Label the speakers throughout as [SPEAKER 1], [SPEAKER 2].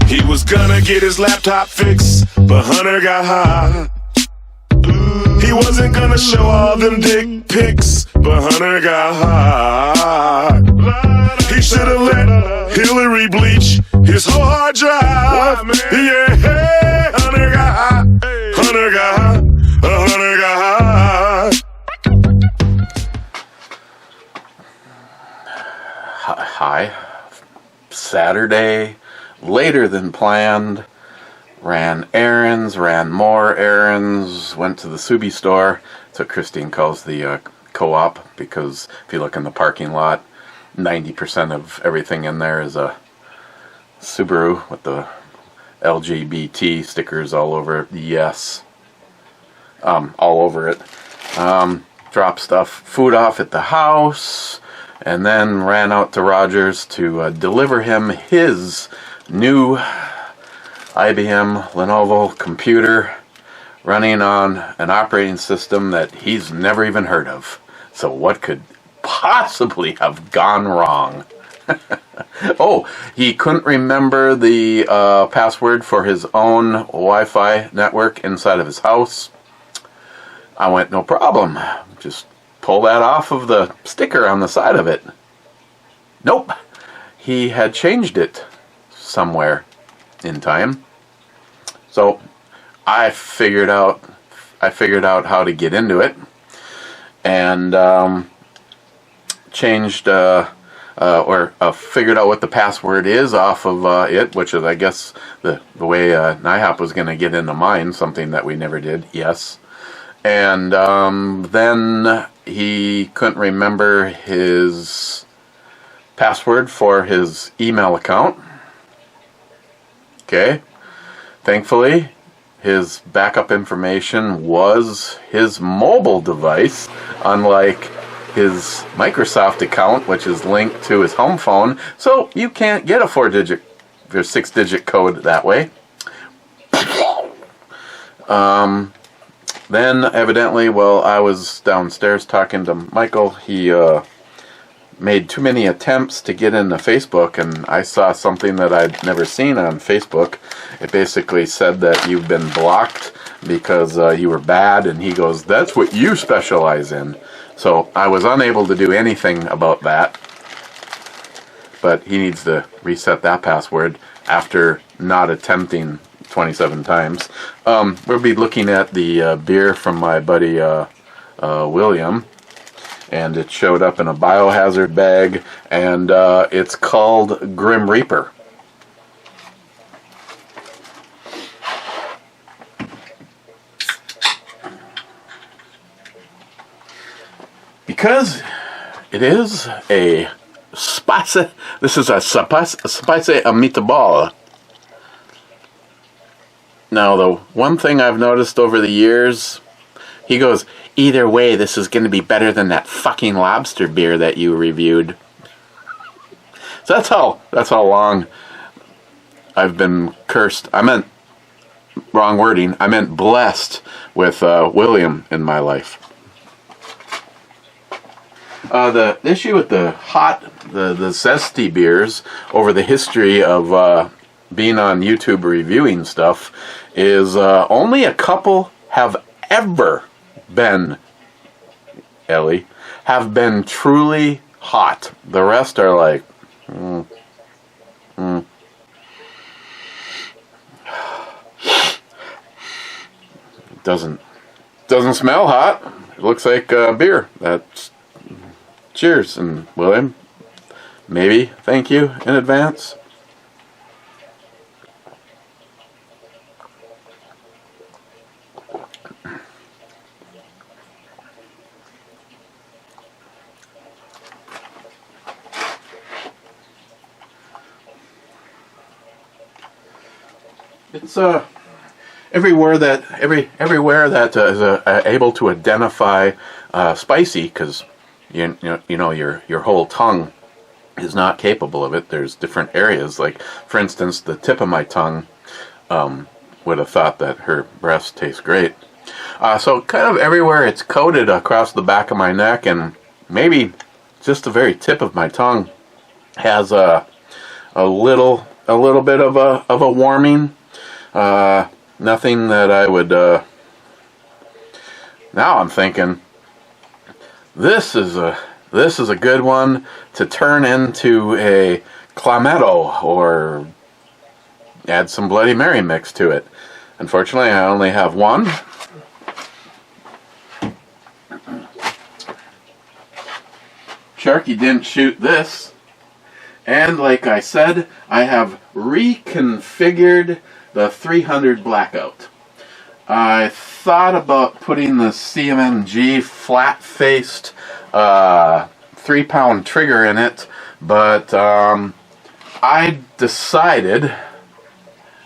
[SPEAKER 1] He was gonna get his laptop fixed, but Hunter got high. He wasn't gonna show all them dick pics, but Hunter got high. He should've let Hillary bleach his whole hard drive. Yeah, hey, Hunter got high. Hunter got high. Hunter got high.
[SPEAKER 2] Hi. Saturday, later than planned. Ran errands, ran more errands, went to the Subi store. That's what Christine calls the co-op, because if you look in the parking lot, 90% of everything in there is a Subaru with the LGBT stickers all over it. Yes. All over it. Dropped food off at the house, and then ran out to Rogers to deliver him his new IBM Lenovo computer running on an operating system that he's never even heard of. So what could possibly have gone wrong? Oh, he couldn't remember the password for his own Wi-Fi network inside of his house. I went, no problem. Just pull that off of the sticker on the side of it. Nope. He had changed it somewhere in time. So I figured out how to get into it, and changed figured out what the password is off of it, which is, I guess, the way NIHOP was going to get into mine, something that we never did. Yes. And then he couldn't remember his password for his email account. Okay. Thankfully, his backup information was his mobile device, unlike his Microsoft account, which is linked to his home phone, so you can't get a 4-digit or 6-digit code that way. Then, evidently, while I was downstairs talking to Michael, he made too many attempts to get into Facebook, and I saw something that I'd never seen on Facebook. It basically said that you've been blocked because you were bad, and he goes, that's what you specialize in. So I was unable to do anything about that, but he needs to reset that password after not attempting 27 times. We'll be looking at the beer from my buddy William, and it showed up in a biohazard bag, and it's called Grim Reaper. Because it is a spicy, this is a spicy meatball. Now, the one thing I've noticed over the years, he goes, either way, this is going to be better than that fucking lobster beer that you reviewed. So that's how long I've been cursed. I meant, wrong wording, I meant blessed with William in my life. The issue with the zesty beers over the history of being on YouTube reviewing stuff is only a couple have ever been, Ellie, have been truly hot. The rest are like, Doesn't smell hot. It looks like beer. That's cheers, and William, maybe thank you in advance. It's everywhere that is able to identify spicy, because you know your whole tongue is not capable of it. There's different areas, like for instance the tip of my tongue would have thought that her breasts taste great, So kind of everywhere it's coated across the back of my neck, and maybe just the very tip of my tongue has a little bit of a warming. Nothing that I would. Now I'm thinking this is a good one to turn into a clamato or add some Bloody Mary mix to it. Unfortunately, I only have one. Sharky didn't shoot this. And like I said, I have reconfigured the 300 Blackout. I thought about putting the CMMG flat-faced 3-pound trigger in it, but I decided,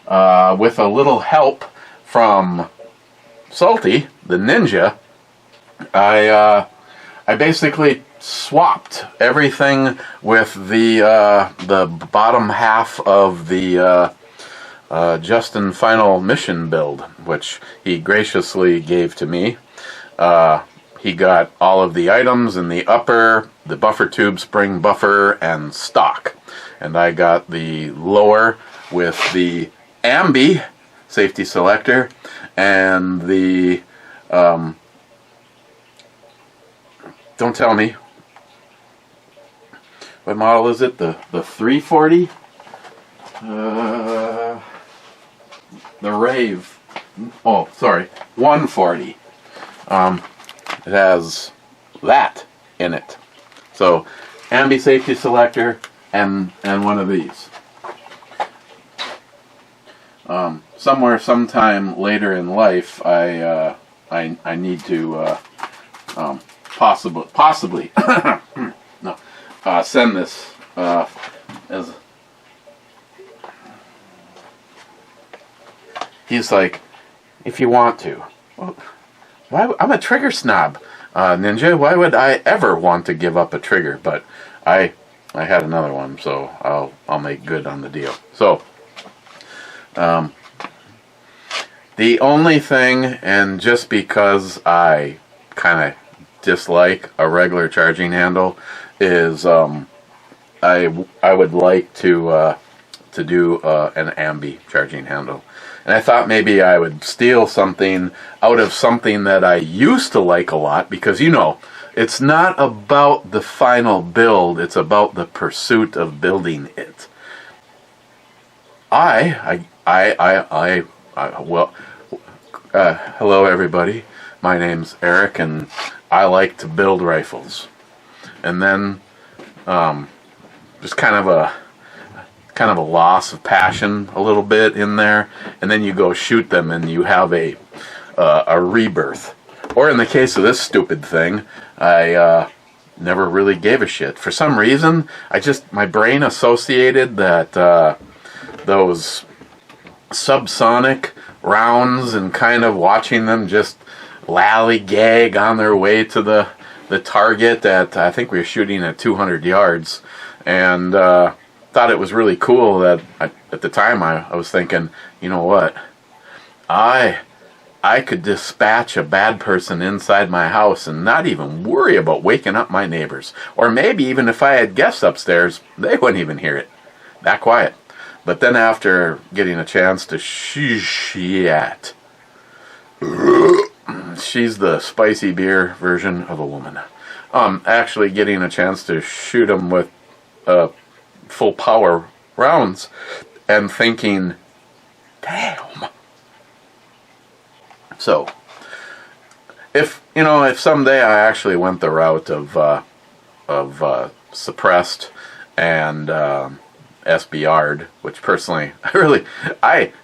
[SPEAKER 2] with a little help from Salty, the Ninja, I basically swapped everything with the bottom half of the Justin Final Mission build, which he graciously gave to me. He got all of the items in the upper, the buffer tube, spring buffer, and stock. And I got the lower with the ambi safety selector and the don't tell me what model is it, the 340, the Rave, 140. It has that in it. So ambi safety selector and one of these. Somewhere, sometime later in life, I need to possibly no, send this as. He's like, if you want to. Well, why? I'm a trigger snob, Ninja. Why would I ever want to give up a trigger? But I had another one, so I'll make good on the deal. So. The only thing, and just because I kind of dislike a regular charging handle, is I would like to do an ambi charging handle, and I thought maybe I would steal something out of something that I used to like a lot, because it's not about the final build; it's about the pursuit of building it. Hello everybody. My name's Eric, and I like to build rifles. And then, just kind of a loss of passion a little bit in there, and then you go shoot them, and you have a rebirth. Or in the case of this stupid thing, I never really gave a shit. For some reason, my brain associated that those subsonic rounds and kind of watching them just lallygag on their way to the target at, I think we were shooting at 200 yards, and thought it was really cool that at the time I was thinking, you know what, I could dispatch a bad person inside my house and not even worry about waking up my neighbors. Or maybe even if I had guests upstairs, they wouldn't even hear it. That quiet. But then after getting a chance to shit, she's the spicy beer version of a woman. Actually getting a chance to shoot them with full power rounds and thinking, damn. So, if someday I actually went the route of suppressed and SBR'd, which personally,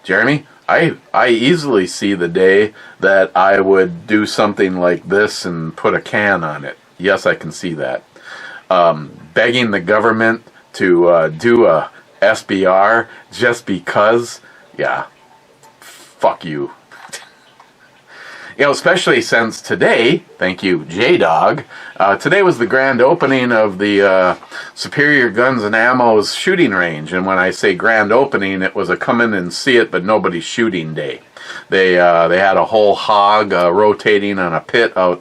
[SPEAKER 2] Jeremy, I easily see the day that I would do something like this and put a can on it. Yes, I can see that. Begging the government to do a SBR just because, yeah, fuck you. Especially since today, thank you, J-Dog, today was the grand opening of the Superior Guns and Ammo's shooting range. And when I say grand opening, it was a come in and see it, but nobody's shooting day. They had a whole hog rotating on a pit on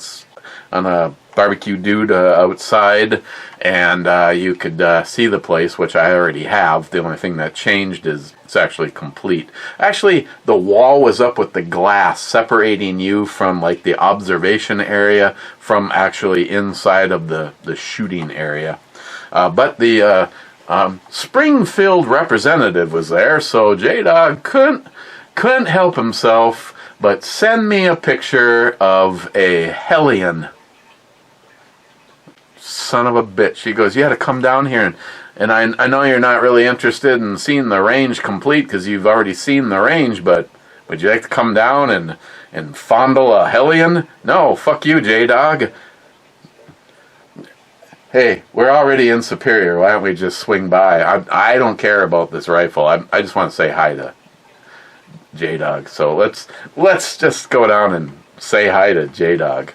[SPEAKER 2] a barbecue dude outside, and you could see the place, which I already have. The only thing that changed is it's actually complete. Actually, the wall was up with the glass separating you from like the observation area from actually inside of the shooting area. But the Springfield representative was there, so J-Dog couldn't help himself but send me a picture of a hellion. Son of a bitch. He goes, you had to come down here, and I know you're not really interested in seeing the range complete because you've already seen the range, but would you like to come down and fondle a hellion? No, fuck you, J-Dog. Hey, we're already in Superior. Why don't we just swing by? I don't care about this rifle. I just want to say hi to J-Dog. So let's just go down and say hi to J-Dog.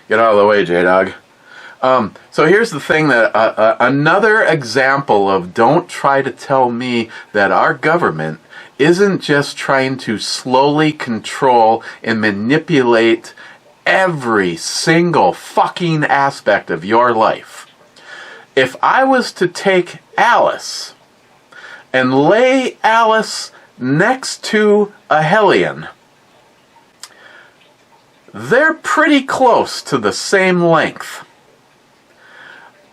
[SPEAKER 2] Get out of the way, J-Dog. So here's the thing that another example of don't try to tell me that our government isn't just trying to slowly control and manipulate every single fucking aspect of your life. If I was to take Alice and lay Alice next to a hellion, they're pretty close to the same length.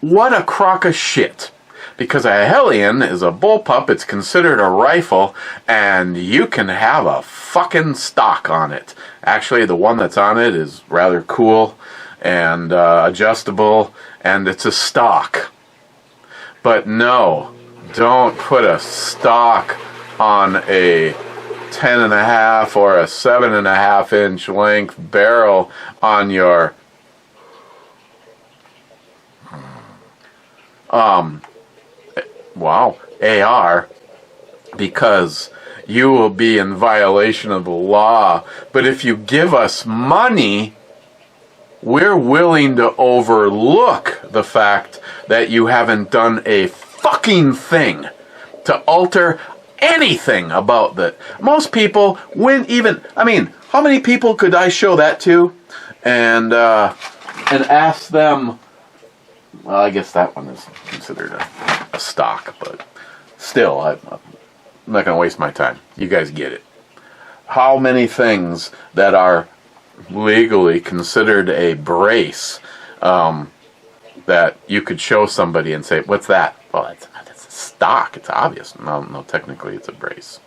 [SPEAKER 2] What a crock of shit. Because a hellion is a bullpup, it's considered a rifle, and you can have a fucking stock on it. Actually, the one that's on it is rather cool and adjustable, and it's a stock. But no, don't put a stock on a 10.5 or a 7.5 inch length barrel on your AR, because you will be in violation of the law. But if you give us money, we're willing to overlook the fact that you haven't done a fucking thing to alter anything about that. Most people wouldn't even, how many people could I show that to and ask them, well, I guess that one is considered a stock, but still, I'm not going to waste my time. You guys get it. How many things that are legally considered a brace that you could show somebody and say, what's that? Well, it's a stock. It's obvious. No, technically it's a brace.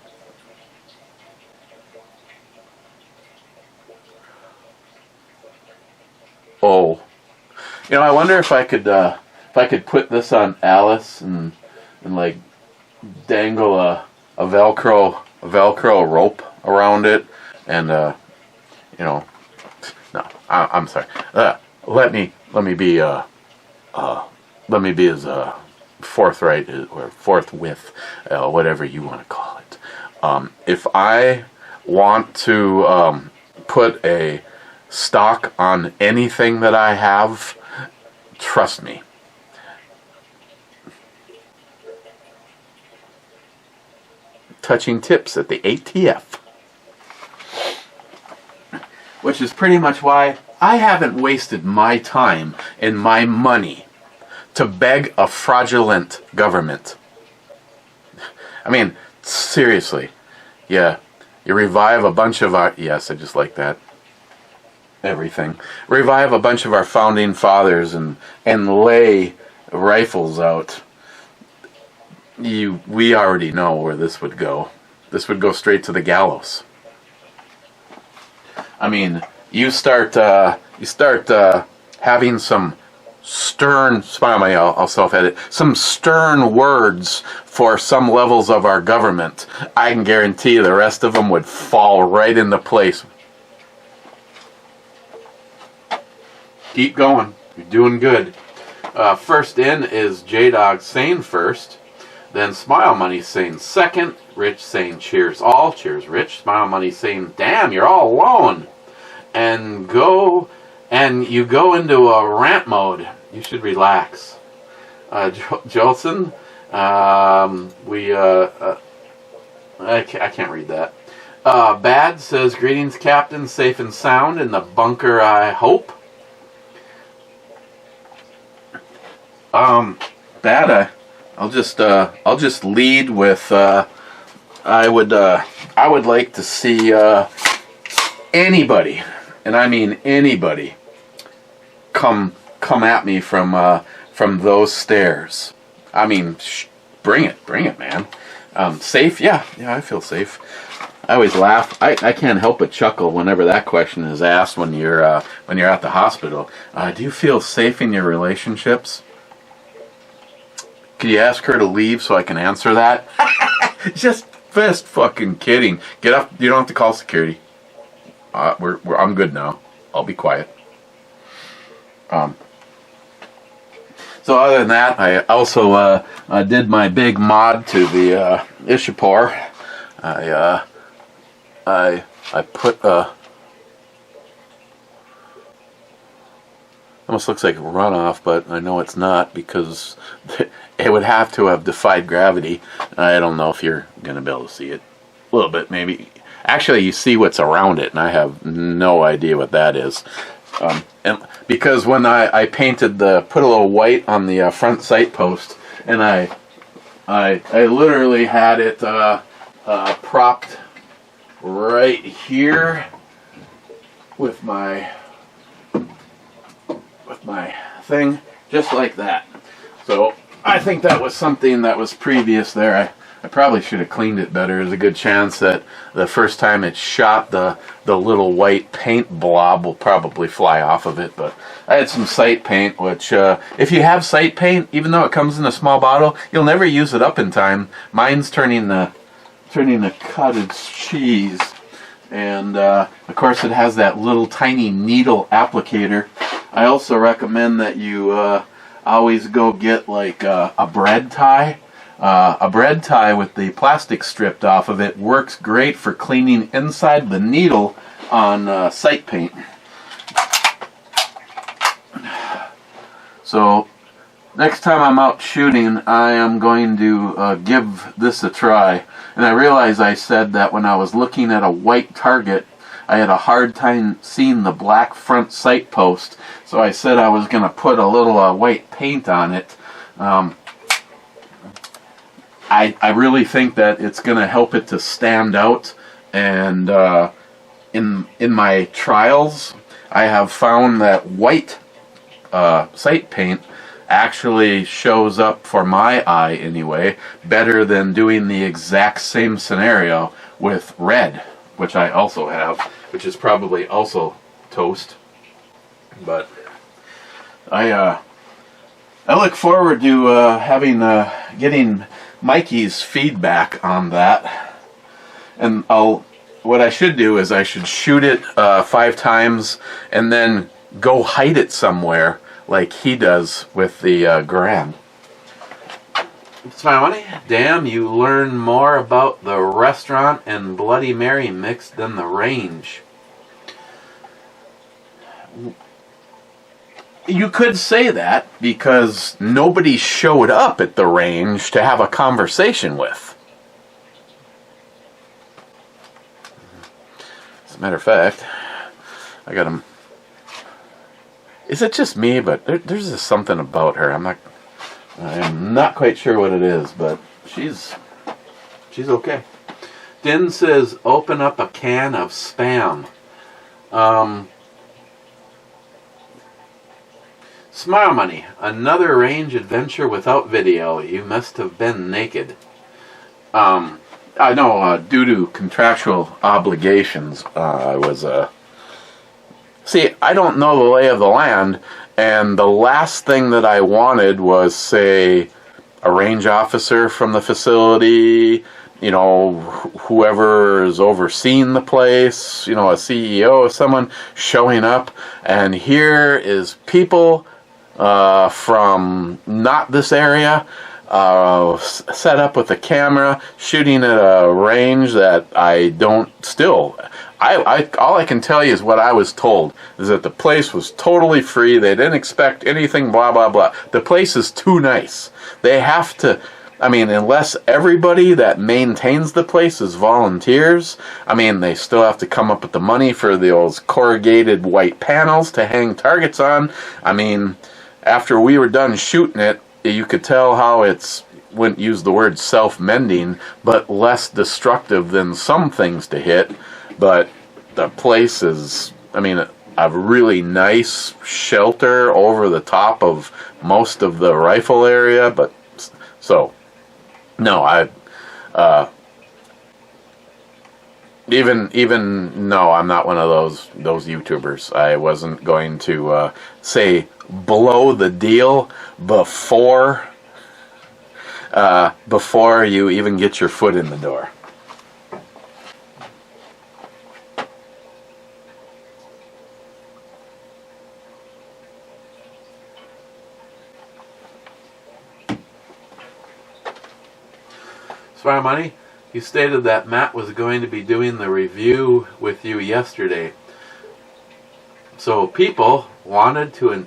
[SPEAKER 2] Oh. I wonder if I could put this on Alice and like dangle a Velcro rope around it, and no, I'm sorry. Let me be as forthright or forthwith, whatever you want to call it. If I want to put a stock on anything that I have, trust me. Touching tips at the ATF. Which is pretty much why I haven't wasted my time and my money to beg a fraudulent government. Seriously. Yeah. You revive a bunch of our... Yes, I just like that. Everything. Revive a bunch of our founding fathers and lay rifles out. We already know where this would go. This would go straight to the gallows. You start having some stern, smile me, I'll self-edit, some stern words for some levels of our government. I can guarantee the rest of them would fall right into place. Keep going. You're doing good. First in is J-Dog saying first. Then Smile Money saying second. Rich saying cheers all. Cheers, Rich. Smile Money saying, damn, you're all alone. And you go into a rant mode. You should relax. Jolson, I can't read that. Bad says, greetings, Captain. Safe and sound in the bunker, I hope. Bad, I'll just lead with, I would like to see, anybody, and I mean anybody, come at me from those stairs. I mean, bring it, man. Safe? Yeah, I feel safe. I always laugh. I can't help but chuckle whenever that question is asked when you're at the hospital. Do you feel safe in your relationships? Could you ask her to leave so I can answer that? Just fucking kidding. Get up. You don't have to call security. I'm good now. I'll be quiet. So other than that, I also did my big mod to the Ishapore. I put almost looks like runoff, but I know it's not because it would have to have defied gravity. I don't know if you're gonna be able to see it. A little bit, maybe. Actually, you see what's around it, and I have no idea what that is. And because when I painted put a little white on the front sight post, and I literally had it propped right here with my thing, just like that. So I think that was something that was previous there. I probably should have cleaned it better. There's a good chance that the first time it's shot, the little white paint blob will probably fly off of it. But I had some sight paint, which if you have sight paint, even though it comes in a small bottle, you'll never use it up in time. Mine's turning the cottage cheese. And of course it has that little tiny needle applicator. I also recommend that you always go get like a bread tie. A bread tie with the plastic stripped off of it works great for cleaning inside the needle on sight paint. So next time I'm out shooting, I am going to give this a try. And I realize I said that when I was looking at a white target, I had a hard time seeing the black front sight post. So I said I was going to put a little white paint on it. I really think that it's going to help it to stand out, and in my trials I have found that white sight paint actually shows up, for my eye anyway, better than doing the exact same scenario with red, which I also have, which is probably also toast. But I look forward to getting Mikey's feedback on that, and what I should do is I should shoot it 5 times and then go hide it somewhere like he does with the Grand. It's my money. Damn, you learn more about the restaurant and Bloody Mary mix than the range. You could say that because nobody showed up at the range to have a conversation with. As a matter of fact, I got him. Is it just me? But there's just something about her. I'm not quite sure what it is, but she's okay. Din says, open up a can of Spam. Smile Money, another range adventure without video. You must have been naked. I know, due to contractual obligations, I was, See, I don't know the lay of the land, and the last thing that I wanted was, say, a range officer from the facility, you know, whoever is overseeing the place, you know, a CEO, someone showing up, and here is people from not this area, set up with a camera, shooting at a range that I don't still. All I can tell you is what I was told, is that the place was totally free. They didn't expect anything, blah, blah, blah. The place is too nice. They have to I mean, unless everybody that maintains the place is volunteers, I mean, they still have to come up with the money for those corrugated white panels to hang targets on. I mean, after we were done shooting it, you could tell how it's, wouldn't use the word self-mending, but less destructive than some things to hit. But the place is, I mean, a really nice shelter over the top of most of the rifle area. But so, no, even no, I'm not one of those YouTubers. I wasn't going to say blow the deal before you even get your foot in the door. Smart Money, you stated that Matt was going to be doing the review with you yesterday. So people wanted to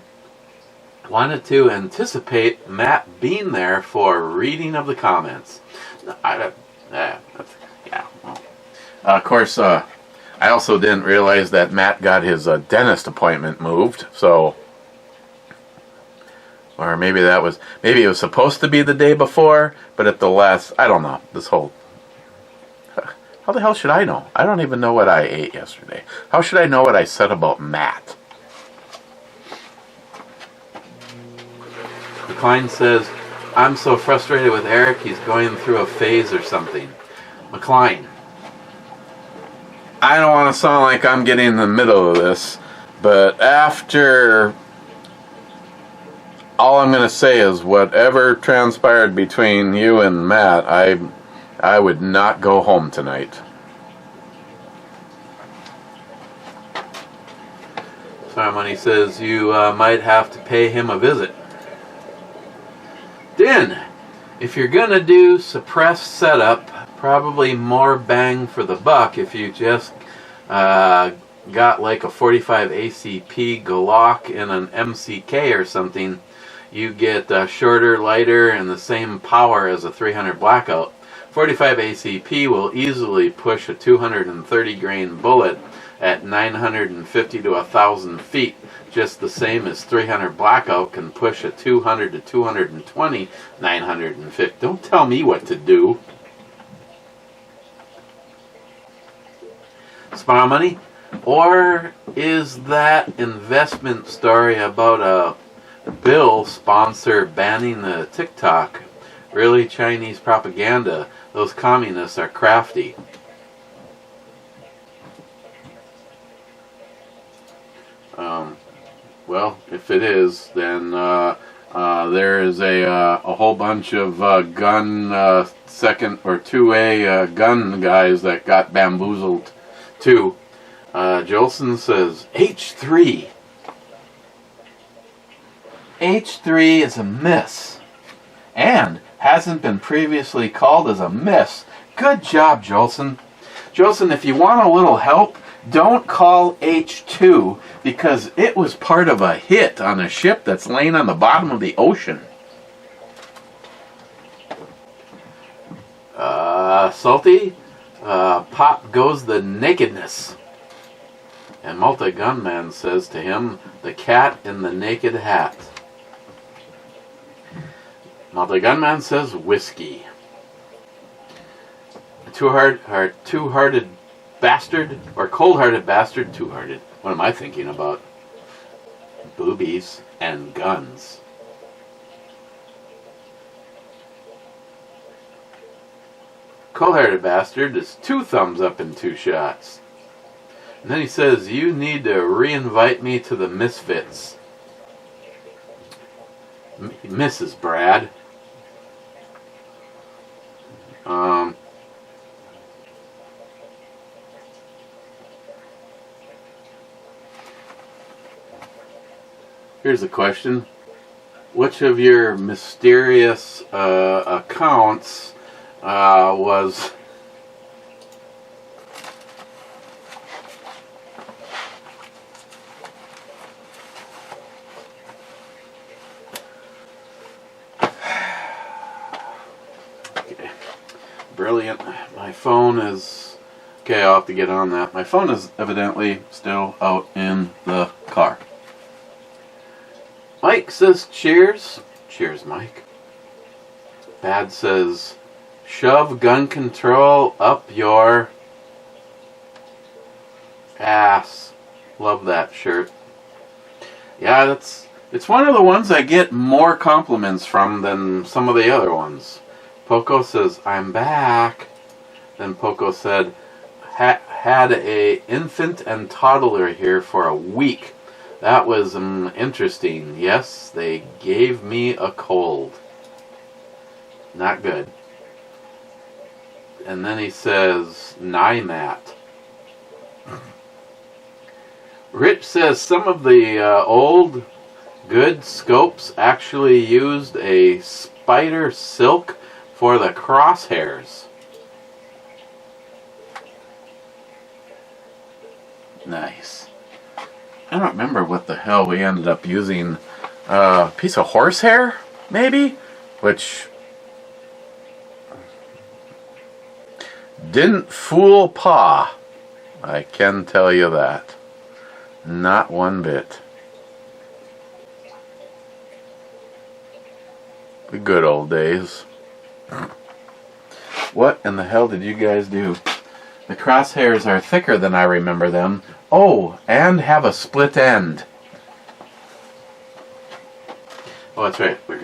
[SPEAKER 2] anticipate Matt being there for reading of the comments. Of course, I also didn't realize that Matt got his dentist appointment moved. So, or maybe it was supposed to be the day before, but at the last, I don't know. How the hell should I know? I don't even know what I ate yesterday. How should I know what I said about Matt? McLean says, I'm so frustrated with Eric, he's going through a phase or something. McLean, I don't want to sound like I'm getting in the middle of this, but after, all I'm going to say is whatever transpired between you and Matt, I would not go home tonight. Money says you might have to pay him a visit. Din, if you're going to do suppressed setup, probably more bang for the buck if you just got like a 45 ACP Glock in an MCK or something. You get shorter, lighter, and the same power as a 300 Blackout. 45 ACP will easily push a 230 grain bullet at 950 to 1,000 feet, just the same as 300 Blackout can push a 200 to 220, 950. Don't tell me what to do. Smart Money? Or is that investment story about a bill sponsor banning the TikTok really Chinese propaganda? Those communists are crafty. Well, if it is, then there is a whole bunch of gun second or 2A gun guys that got bamboozled too. Jolson says H3. H3 is a miss, and hasn't been previously called as a miss. Good job, Jolson. Jolson, if you want a little help, don't call H2 because it was part of a hit on a ship that's laying on the bottom of the ocean. Salty, pop goes the nakedness. And Multi-Gunman says to him, the cat in the naked hat. Multi-Gunman says whiskey. Two-hearted bastard, or cold-hearted bastard, two-hearted. What am I thinking about? Boobies and guns. Cold-hearted bastard is 2 thumbs up and 2 shots. And then he says, you need to re-invite me to the Misfits. Mrs. Brad. Here's a question. Which of your mysterious accounts was... brilliant. My phone is... Okay, I'll have to get on that. My phone is evidently still out in the car. Mike says cheers. Cheers, Mike. Bad says, shove gun control up your ass. Love that shirt. Yeah, it's one of the ones I get more compliments from than some of the other ones. Poco says, I'm back. Then Poco said, had a infant and toddler here for a week. That was interesting. Yes, they gave me a cold. Not good. And then he says, NIMAT. Rich says some of the old good scopes actually used a spider silk for the crosshairs. Nice. I don't remember what the hell we ended up using. A piece of horsehair, maybe? Which didn't fool Pa. I can tell you that. Not one bit. The good old days. What in the hell did you guys do? The crosshairs are thicker than I remember them. Oh, and have a split end. Oh, that's right. We're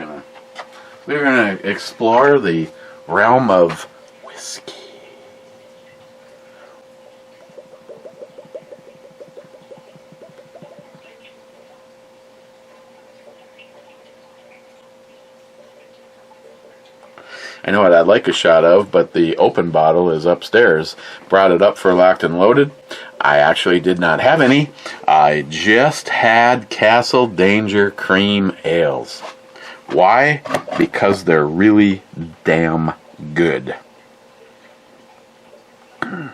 [SPEAKER 2] gonna explore the realm of whiskey. I know what I'd like a shot of, but the open bottle is upstairs. Brought it up for locked and loaded. I actually did not have any. I just had Castle Danger Cream Ales. Why? Because they're really damn good. I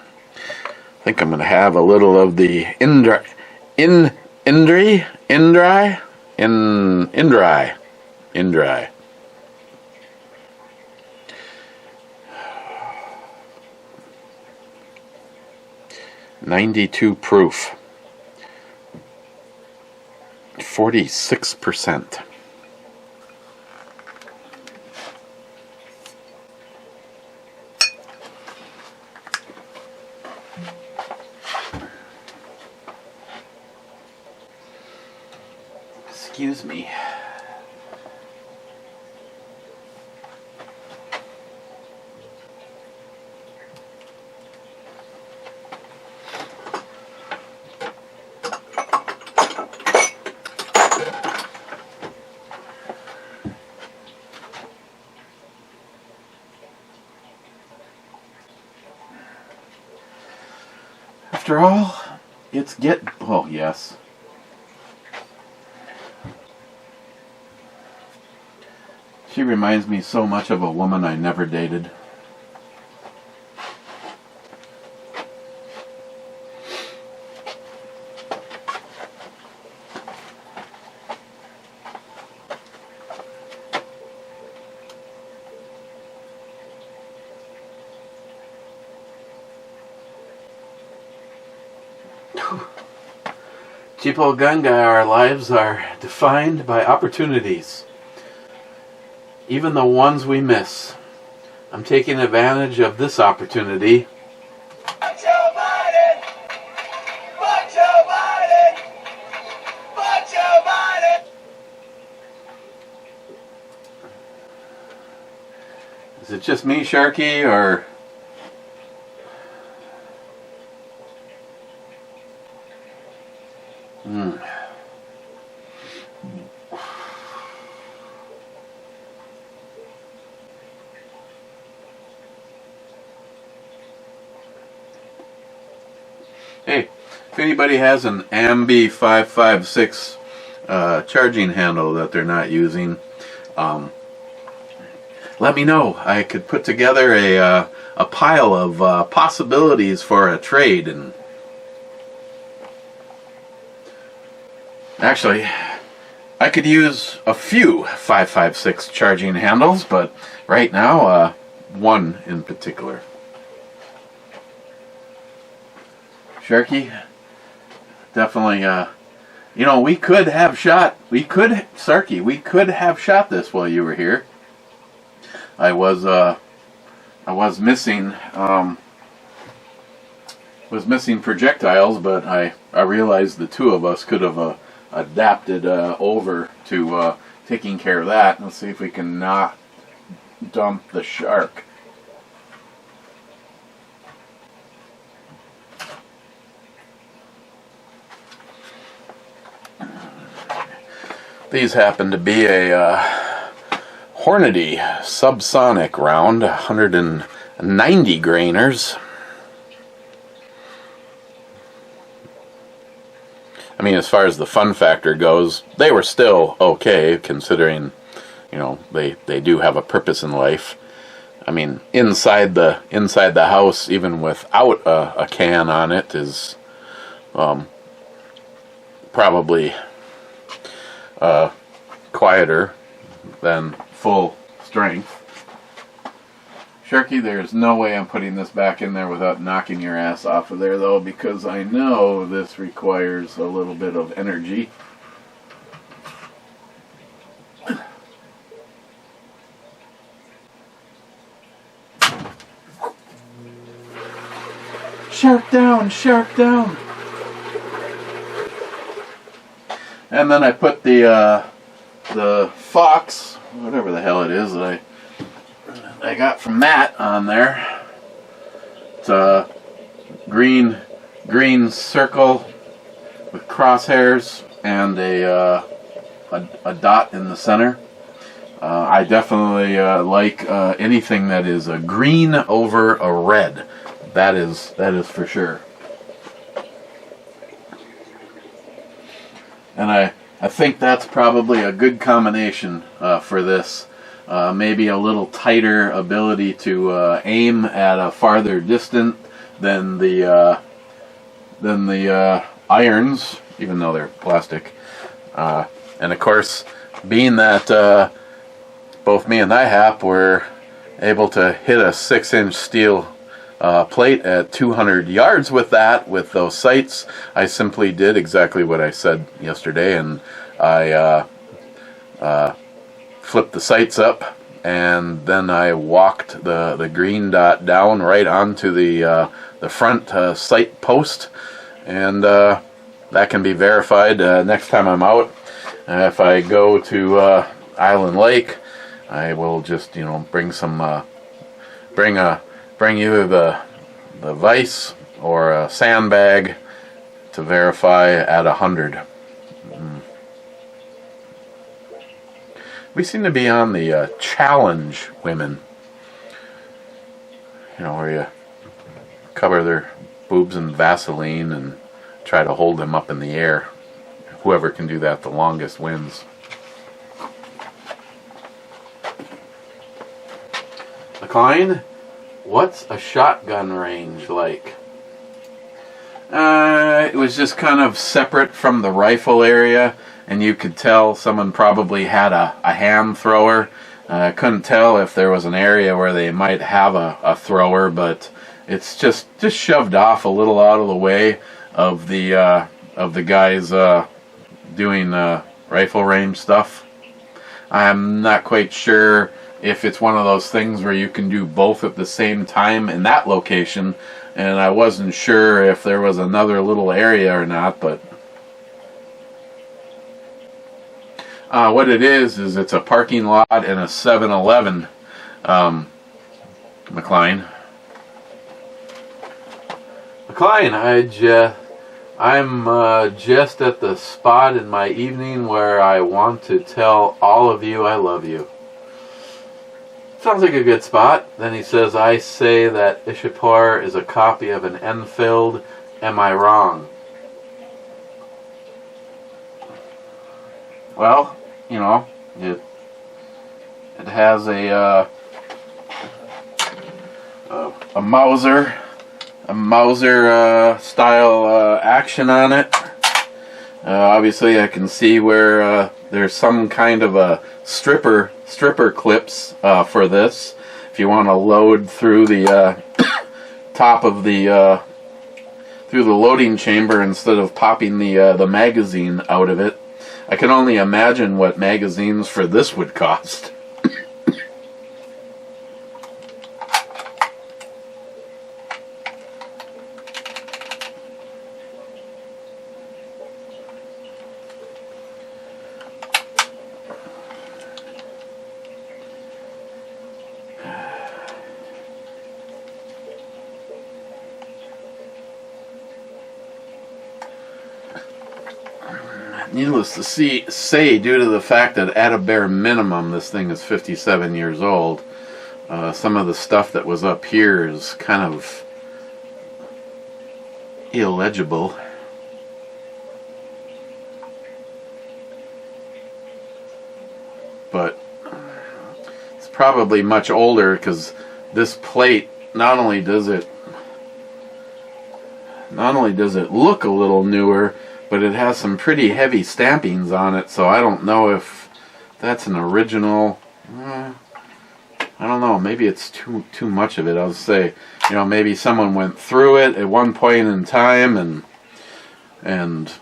[SPEAKER 2] think I'm going to have a little of the Indri. 92 proof. 46%. Excuse me. After all, it's oh yes. She reminds me so much of a woman I never dated. Cheap old gun guy, our lives are defined by opportunities. Even the ones we miss. I'm taking advantage of this opportunity. Fuck Joe Biden! Fuck Joe Biden! Fuck Joe Biden! Is it just me, Sharky, or... Hey, if anybody has an Ambi 556 charging handle that they're not using, let me know. I could put together a pile of possibilities for a trade. And actually, I could use a few 556 charging handles, but right now, one in particular. Sharky, definitely, you know, we could have shot this while you were here. I was missing projectiles, but I realized the two of us could have adapted over to taking care of that. Let's see if we can not dump the shark. These happen to be a Hornady subsonic round, 190 grainers. I mean, as far as the fun factor goes, they were still okay, considering, you know, they do have a purpose in life. I mean, inside the house, even without a can on it, is probably quieter than full strength. Sharky, there's no way I'm putting this back in there without knocking your ass off of there, though, because I know this requires a little bit of energy. Shark down, shark down. And then I put the fox, whatever the hell it is that I got from Matt on there. It's a green circle with crosshairs and a dot in the center. I definitely like anything that is a green over a red. That is for sure. And I think that's probably a good combination for this. Maybe a little tighter ability to aim at a farther distance than the irons, even though they're plastic. And of course, being that both me and IHAP were able to hit a 6-inch steel plate at 200 yards with those sights, I simply did exactly what I said yesterday, and I flipped the sights up, and then I walked the green dot down right onto the front sight post, and that can be verified next time I'm out. If I go to Island Lake, I will just bring some bring you the vise or a sandbag to verify at 100. We seem to be on the challenge women. Where you cover their boobs in Vaseline and try to hold them up in the air. Whoever can do that the longest wins. McLean, what's a shotgun range like? It was just kind of separate from the rifle area, and you could tell someone probably had a hand thrower. I couldn't tell if there was an area where they might have a thrower, but it's just shoved off a little out of the way of the guys doing rifle range stuff. I'm not quite sure if it's one of those things where you can do both at the same time in that location, and I wasn't sure if there was another little area or not, but what it is it's a parking lot and a 7-Eleven, McLean. McLean, I'm just at the spot in my evening where I want to tell all of you I love you. Sounds like a good spot. Then he says, I say that Ishapur is a copy of an Enfield. Am I wrong? Well, it has a Mauser style action on it. Obviously, I can see where there's some kind of a stripper clips for this, if you want to load through the top of the through the loading chamber instead of popping the magazine out of it. I can only imagine what magazines for this would cost. Needless to say, due to the fact that at a bare minimum this thing is 57 years old, some of the stuff that was up here is kind of illegible. But it's probably much older because this plate not only does it look a little newer, but it has some pretty heavy stampings on it, so I don't know if that's an original. I don't know, maybe it's too much of it. I'll say, maybe someone went through it at one point in time and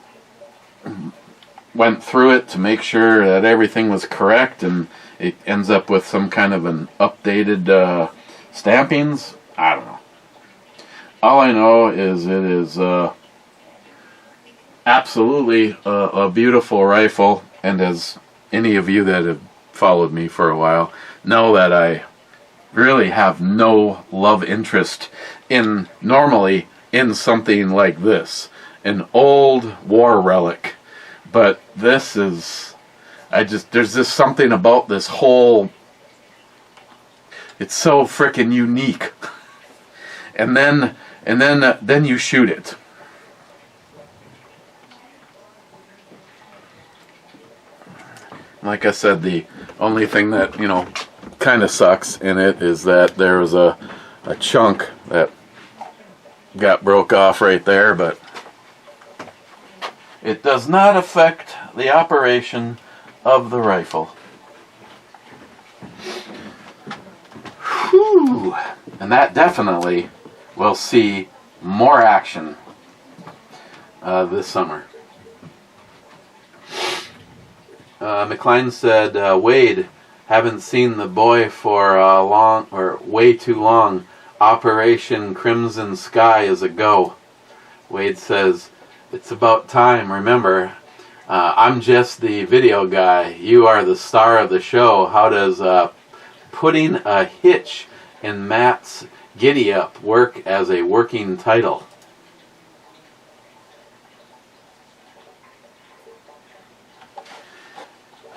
[SPEAKER 2] went through it to make sure that everything was correct, and it ends up with some kind of an updated stampings. I don't know. All I know is it is absolutely a beautiful rifle, and as any of you that have followed me for a while know, that I really have no love interest normally in something like this, an old war relic. But this is, there's just something about this whole, it's so frickin' unique. And then you shoot it. Like I said, the only thing that, kind of sucks in it is that there was a chunk that got broke off right there, but it does not affect the operation of the rifle. Whew. And that definitely will see more action this summer. McLean said, Wade, haven't seen the boy for way too long. Operation Crimson Sky is a go. Wade says, it's about time. Remember, I'm just the video guy. You are the star of the show. How does putting a hitch in Matt's Giddy Up work as a working title?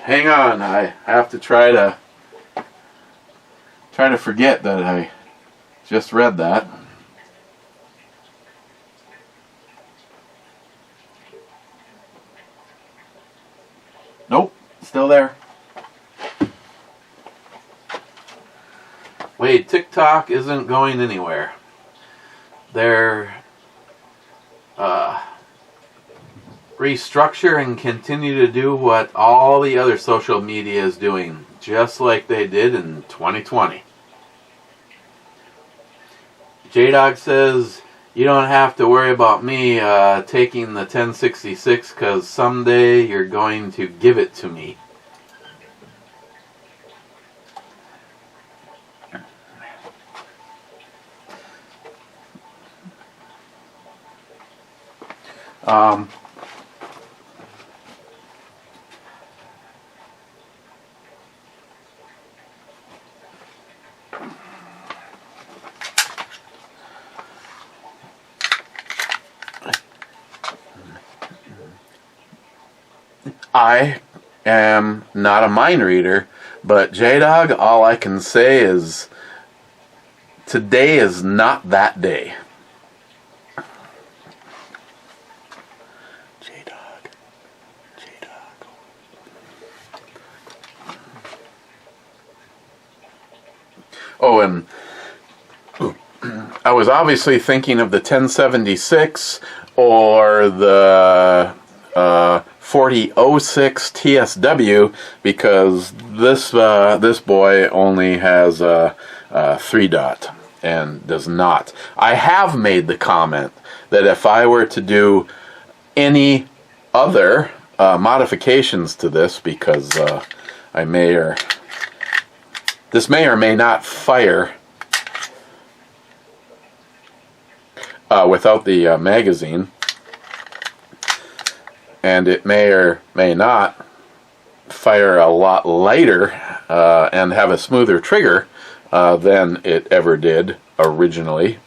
[SPEAKER 2] Hang on, I have to try to forget that I just read that. Nope, still there. Wait, TikTok isn't going anywhere. They're restructure and continue to do what all the other social media is doing, just like they did in 2020. J-Dog says, you don't have to worry about me taking the 1066 because someday you're going to give it to me. I am not a mind reader, but J-Dog, all I can say is today is not that day. J-Dog. Oh, and I was obviously thinking of the 1076 or the 4006 TSW, because this boy only has 3-dot and does not. I have made the comment that if I were to do any other modifications to this, because this may or may not fire without the magazine, and it may or may not fire a lot lighter and have a smoother trigger than it ever did originally.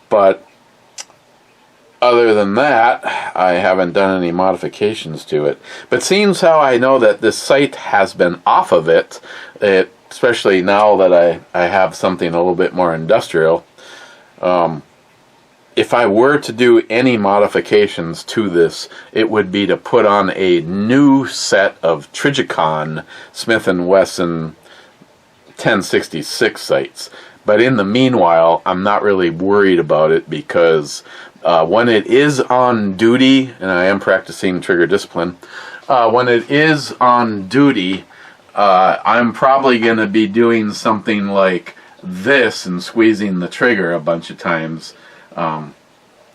[SPEAKER 2] But other than that, I haven't done any modifications to it. But seeing how I know that this sight has been off of it, especially now that I have something a little bit more industrial, if I were to do any modifications to this, it would be to put on a new set of Trijicon Smith & Wesson 1066 sights. But in the meanwhile, I'm not really worried about it, because when it is on duty, and I am practicing trigger discipline, when it is on duty, I'm probably going to be doing something like this and squeezing the trigger a bunch of times.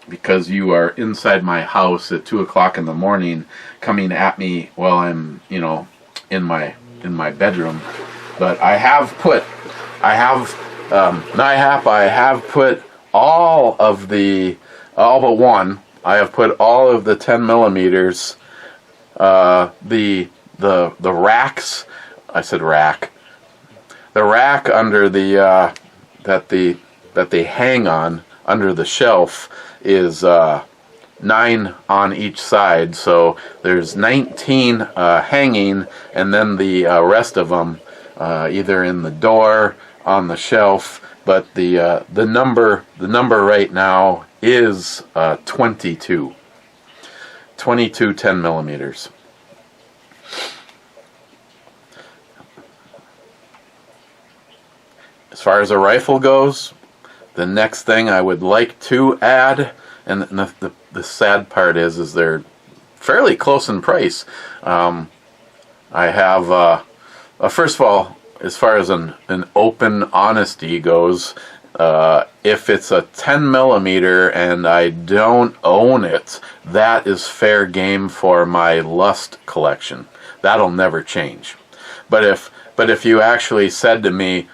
[SPEAKER 2] Because you are inside my house at 2 o'clock in the morning, coming at me while I'm, in my bedroom. But I have put all but one. I have put all of the 10 millimeters, the racks. I said rack. The rack under the that they hang on under the shelf is 9 on each side, so there's 19 hanging, and then the rest of them either in the door, on the shelf. But the number right now is 22 10 millimeters. As far as a rifle goes, the next thing I would like to add, and the sad part is they're fairly close in price. I have, first of all, as far as an open honesty goes, if it's a 10 millimeter and I don't own it, that is fair game for my Lust collection. That'll never change. But if you actually said to me,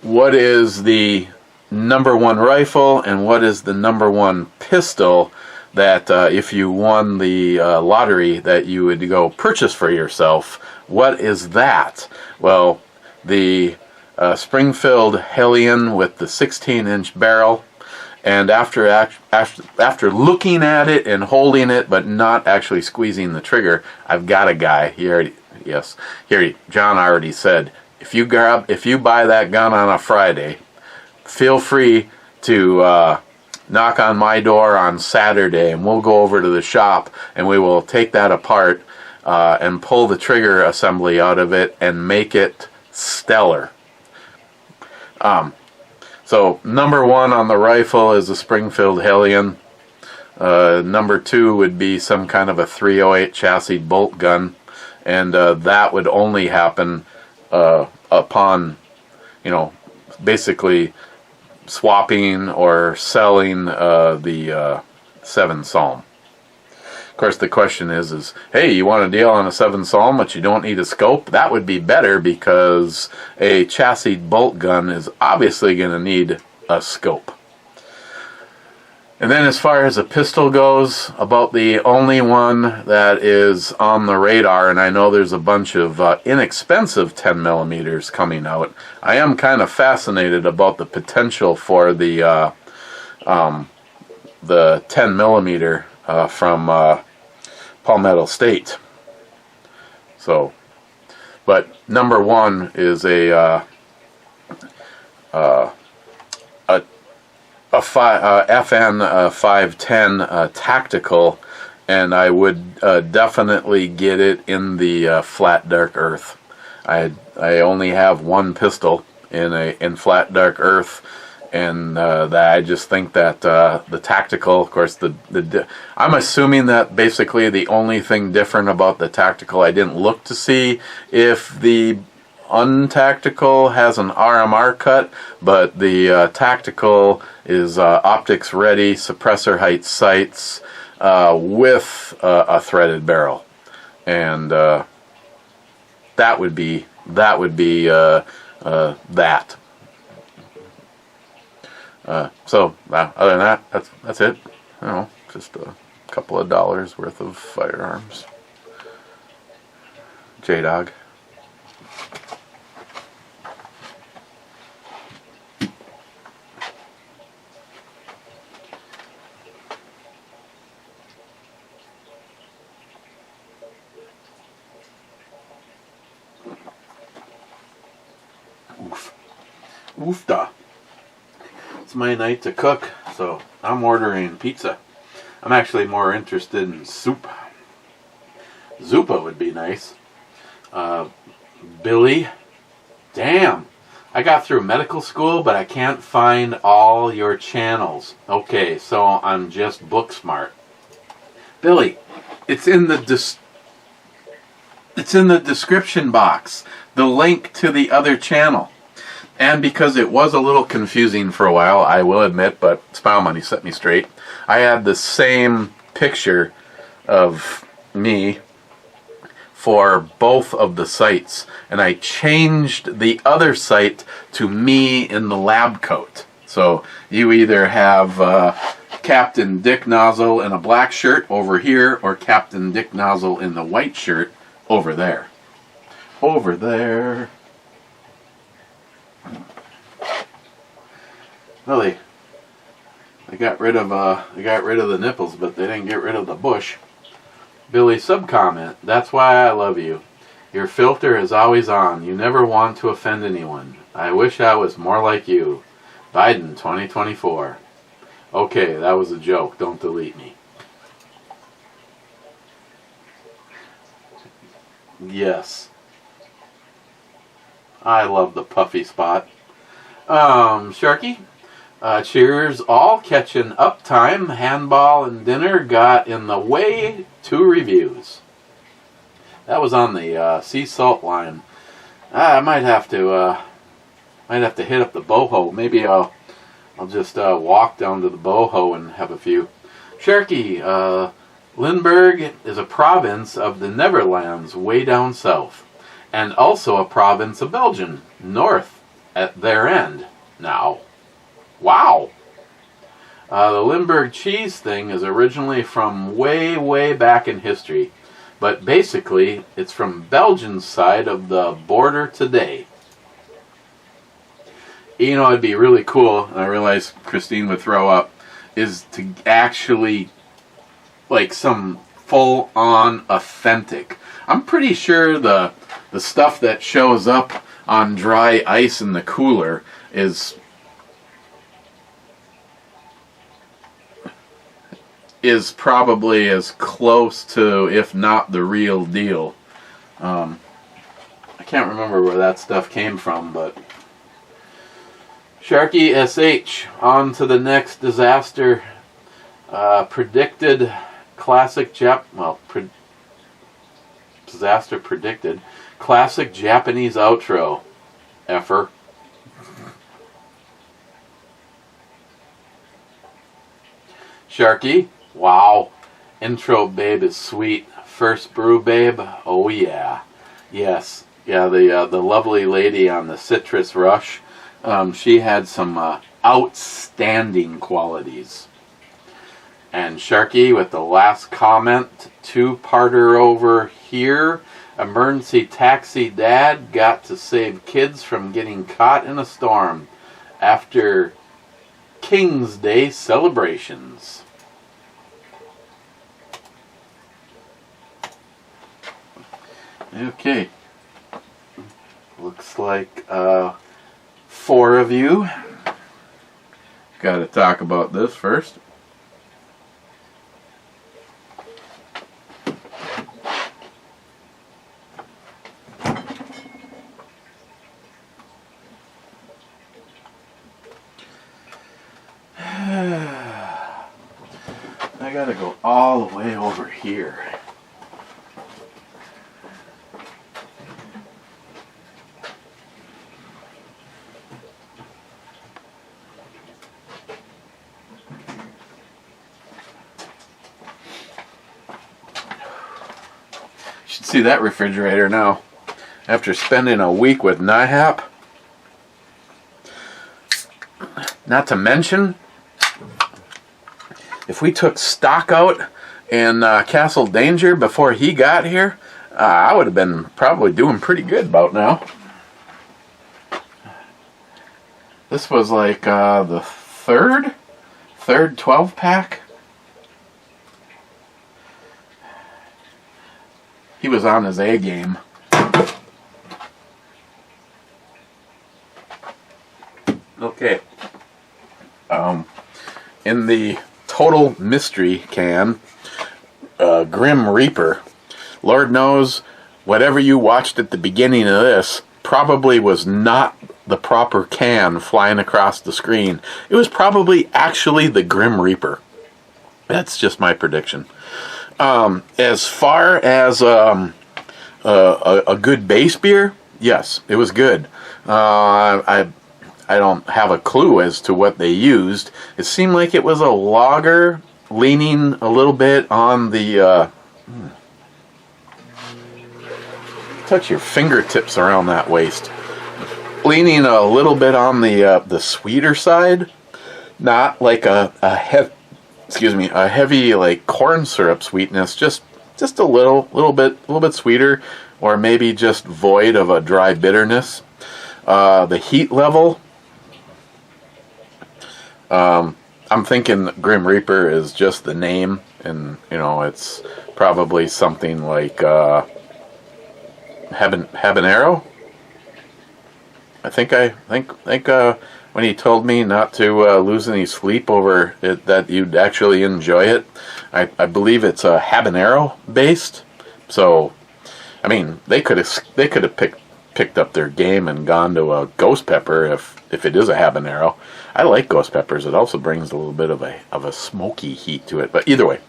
[SPEAKER 2] what is the number one rifle and what is the number one pistol that if you won the lottery that you would go purchase for yourself, what is that? Well, the spring-filled Hellion with the 16-inch barrel, and after looking at it and holding it but not actually squeezing the trigger, I've got a guy. John already said, if you buy that gun on a Friday, feel free to knock on my door on Saturday, and we'll go over to the shop and we will take that apart and pull the trigger assembly out of it and make it stellar. So number one on the rifle is a spring-filled Hellion. Number two would be some kind of a 308 chassis bolt gun, and that would only happen upon, basically swapping or selling the 7 Psalm. Of course, the question is, hey, you want a deal on a 7 Psalm, but you don't need a scope? That would be better, because a chassis bolt gun is obviously going to need a scope. And then as far as a pistol goes, about the only one that is on the radar, and I know there's a bunch of inexpensive 10 millimeters coming out. I am kind of fascinated about the potential for the 10 millimeter from Palmetto State. So, but number one is a FN 510 tactical, and I would definitely get it in the flat dark earth. I only have one pistol in flat dark earth, and that I just think that the tactical, of course, I'm assuming that basically the only thing different about the tactical, I didn't look to see if the untactical has an RMR cut, but the tactical is optics ready, suppressor height sights with a threaded barrel, and that would be that. So other than that, that's it. You know, just a couple of dollars worth of firearms. J-Dog. Oof. Oofda. It's my night to cook, so I'm ordering pizza. I'm actually more interested in soup. Zuppa would be nice. Billy, damn. I got through medical school, but I can't find all your channels. Okay, so I'm just book smart. Billy, it's in the description box. The link to the other channel. And because it was a little confusing for a while, I will admit, but Smile Money set me straight. I had the same picture of me for both of the sites, and I changed the other site to me in the lab coat. So you either have Captain Dick Nozzle in a black shirt over here, or Captain Dick Nozzle in the white shirt over there. Over there. Really, they got rid of the nipples, but they didn't get rid of the bush. Billy sub-comment, that's why I love you. Your filter is always on. You never want to offend anyone. I wish I was more like you. Biden 2024. Okay, that was a joke. Don't delete me. Yes. I love the puffy spot. Sharky? Cheers, all catching up time. Handball and dinner got in the way. 2 reviews. That was on the sea salt line. I might have to hit up the boho. Maybe I'll just walk down to the boho and have a few. Sharky, Limburg is a province of the Netherlands, way down south, and also a province of Belgium, north at their end. Now. Wow! The Limburg cheese thing is originally from way, way back in history. But basically, it's from Belgium's side of the border today. You know, it'd be really cool, and I realize Christine would throw up, is to actually, like, some full-on authentic. I'm pretty sure the stuff that shows up on dry ice in the cooler is probably as close to, if not the real deal. I can't remember where that stuff came from, but Sharky SH, on to the next disaster. Predicted classic disaster predicted. Classic Japanese outro. Effer. Sharky, wow. Intro babe is sweet. First brew babe, oh yeah. Yes. Yeah, the lovely lady on the Citrus Rush, she had some outstanding qualities. And Sharky with the last comment, 2-parter over here. Emergency taxi dad got to save kids from getting caught in a storm after King's Day celebrations. Okay. Looks like 4 of you. Got to talk about this first. I gotta go all the way over here. See that refrigerator now. After spending a week with NIHAP, not to mention, if we took stock out in Castle Danger before he got here, I would have been probably doing pretty good about now. This was like the third 12-pack. He was on his A game. Okay. In the Total Mystery can, Grim Reaper. Lord knows, whatever you watched at the beginning of this probably was not the proper can flying across the screen. It was probably actually the Grim Reaper. That's just my prediction. As far as a good base beer, yes, it was good. I don't have a clue as to what they used. It seemed like it was a lager leaning a little bit on the... touch your fingertips around that waist. Leaning a little bit on the sweeter side. Not like a heavy like corn syrup sweetness. Just a little bit sweeter, or maybe just void of a dry bitterness. The heat level... I'm thinking Grim Reaper is just the name, and it's probably something like habanero. I think when he told me not to lose any sleep over it, that you'd actually enjoy it. I believe it's habanero based. So, I mean, they could have picked up their game and gone to a ghost pepper if it is a habanero. I like ghost peppers. It also brings a little bit of a smoky heat to it. But either way,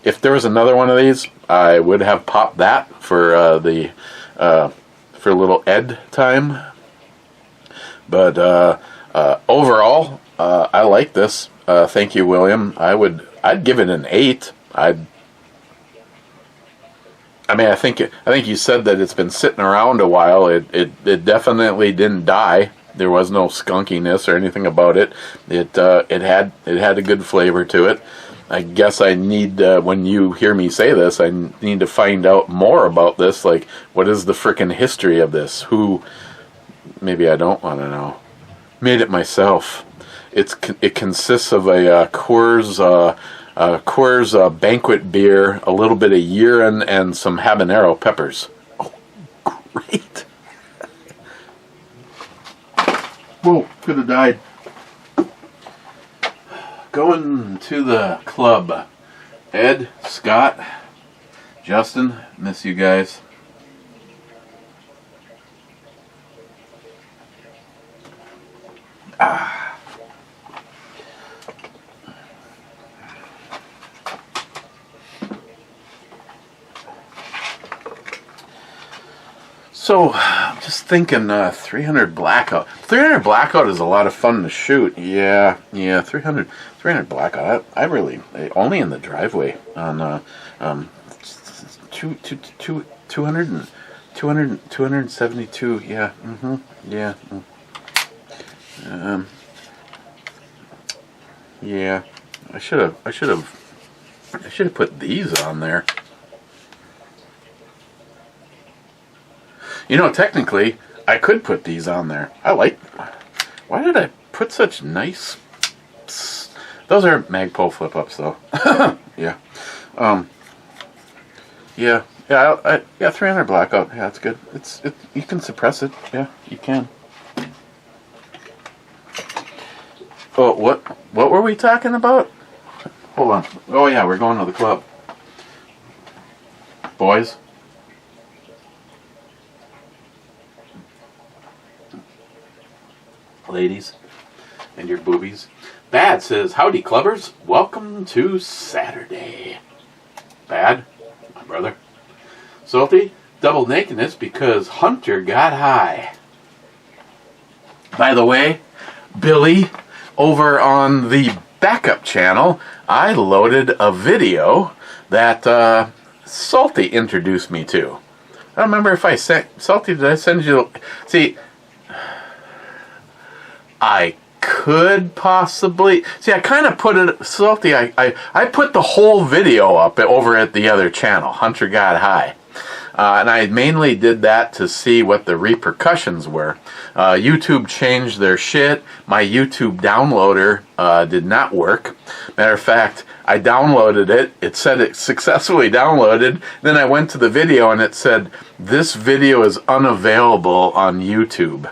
[SPEAKER 2] if there was another one of these, I would have popped that for for little Ed time. But overall, I like this. Thank you, William. I'd give it an 8. I think you said that it's been sitting around a while. It definitely didn't die. There was no skunkiness or anything about it. It had a good flavor to it. I guess I need, when you hear me say this, I need to find out more about this. Like, what is the frickin' history of this? Who? Maybe I don't want to know. Made it myself. It consists of a Coors banquet beer, a little bit of urine, and some habanero peppers. Oh, great! Whoa, could have died. Going to the club. Ed, Scott, Justin, miss you guys. So, I'm just thinking 300 Blackout. 300 Blackout is a lot of fun to shoot. Yeah, 300 Blackout. I really, only in the driveway on 272. Yeah, yeah. Yeah. I should have put these on there. Technically, I could put these on there. Why did I put such nice... Those are Magpul flip-ups, though. Yeah. Yeah, 300 Blackout. Yeah, that's good. You can suppress it. Yeah, you can. Oh, what were we talking about? Hold on. Oh, yeah, we're going to the club. Boys. Ladies and your boobies. Bad says, howdy clubbers, welcome to Saturday. Bad, my brother. Salty, double nakedness because Hunter got high. By the way, Billy, over on the backup channel, I loaded a video that Salty introduced me to. I don't remember if I sent Salty. Did I send you? See, I could possibly see. I kind of put it Salty. I put the whole video up over at the other channel, Hunter Got High. And I mainly did that to see what the repercussions were. YouTube changed their shit. My YouTube downloader did not work. Matter of fact, I downloaded it. It said it successfully downloaded. Then I went to the video and it said, this video is unavailable on YouTube.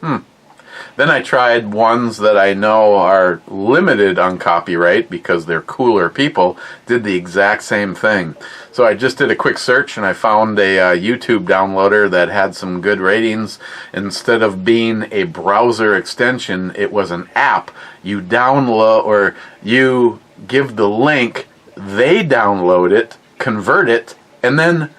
[SPEAKER 2] Then I tried ones that I know are limited on copyright because they're cooler people, did the exact same thing. So I just did a quick search and I found a YouTube downloader that had some good ratings. Instead of being a browser extension, it was an app. You download, or you give the link, they download it, convert it, and then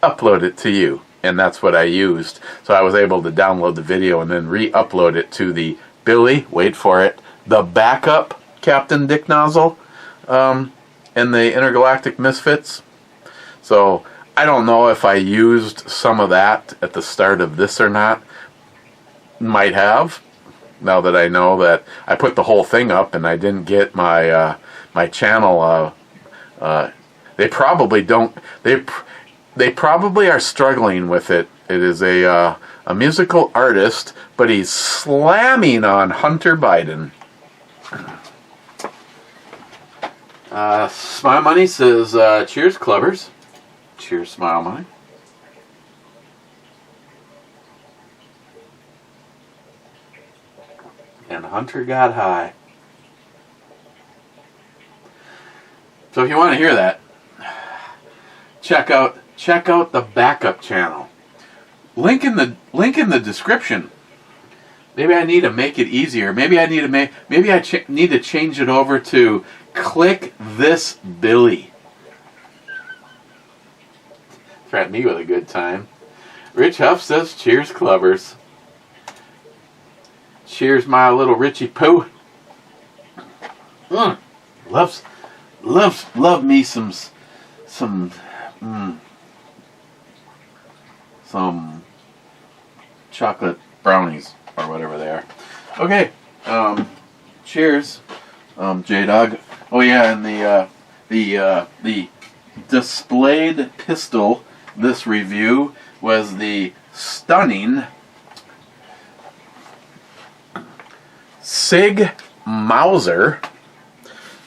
[SPEAKER 2] upload it to you. And that's what I used. So I was able to download the video and then re-upload it to the Billy, wait for it, the backup Captain Dick Nozzle, and the Intergalactic Misfits. So I don't know if I used some of that at the start of this or not. Might have, now that I know that I put the whole thing up and I didn't get my my channel. They probably don't. They probably are struggling with it. It is a musical artist, but he's slamming on Hunter Biden. Smile Money says, cheers, clubbers. Cheers, Smile Money. And Hunter Got High. So if you want to hear that, check out the backup channel. Link in the description. Maybe I need to make it easier. Maybe I need to need to change it over to click this Billy. Threaten me with a good time. Rich Huff says, cheers, clubbers. Cheers, my little Richie Poo. Love me some chocolate brownies or whatever they are. Okay, cheers, J-Dog. Oh yeah, and the displayed pistol this review was the stunning Sig Mauser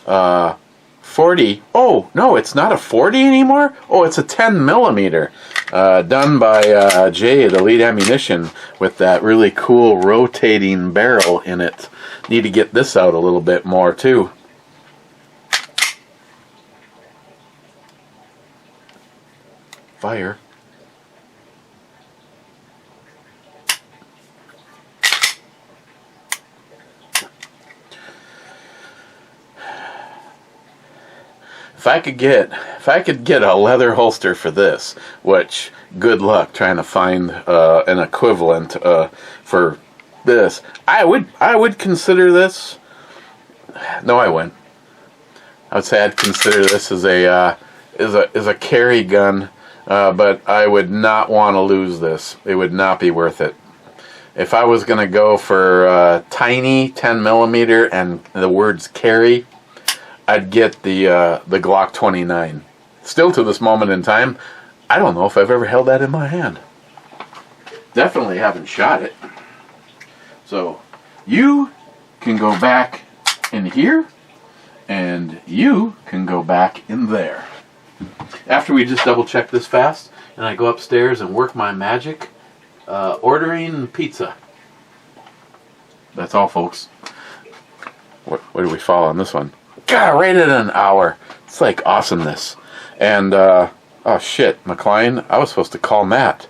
[SPEAKER 2] 40. Oh no, it's not a 40 anymore. Oh, it's a 10 millimeter, done by Jay at Elite Ammunition with that really cool rotating barrel in it. Need to get this out a little bit more too. Fire. If I could get a leather holster for this, which good luck trying to find an equivalent for this. I would consider this. No, I wouldn't. I would say I'd consider this as a carry gun, but I would not want to lose this. It would not be worth it. If I was going to go for tiny 10 millimeter and the words carry, I'd get the Glock 29. Still to this moment in time, I don't know if I've ever held that in my hand. Definitely haven't shot it. So you can go back in here, and you can go back in there. After we just double check this fast, and I go upstairs and work my magic, ordering pizza. That's all, folks. What do we fall on this one? God, right at an hour. It's like awesomeness. And, oh shit, McLean, I was supposed to call Matt.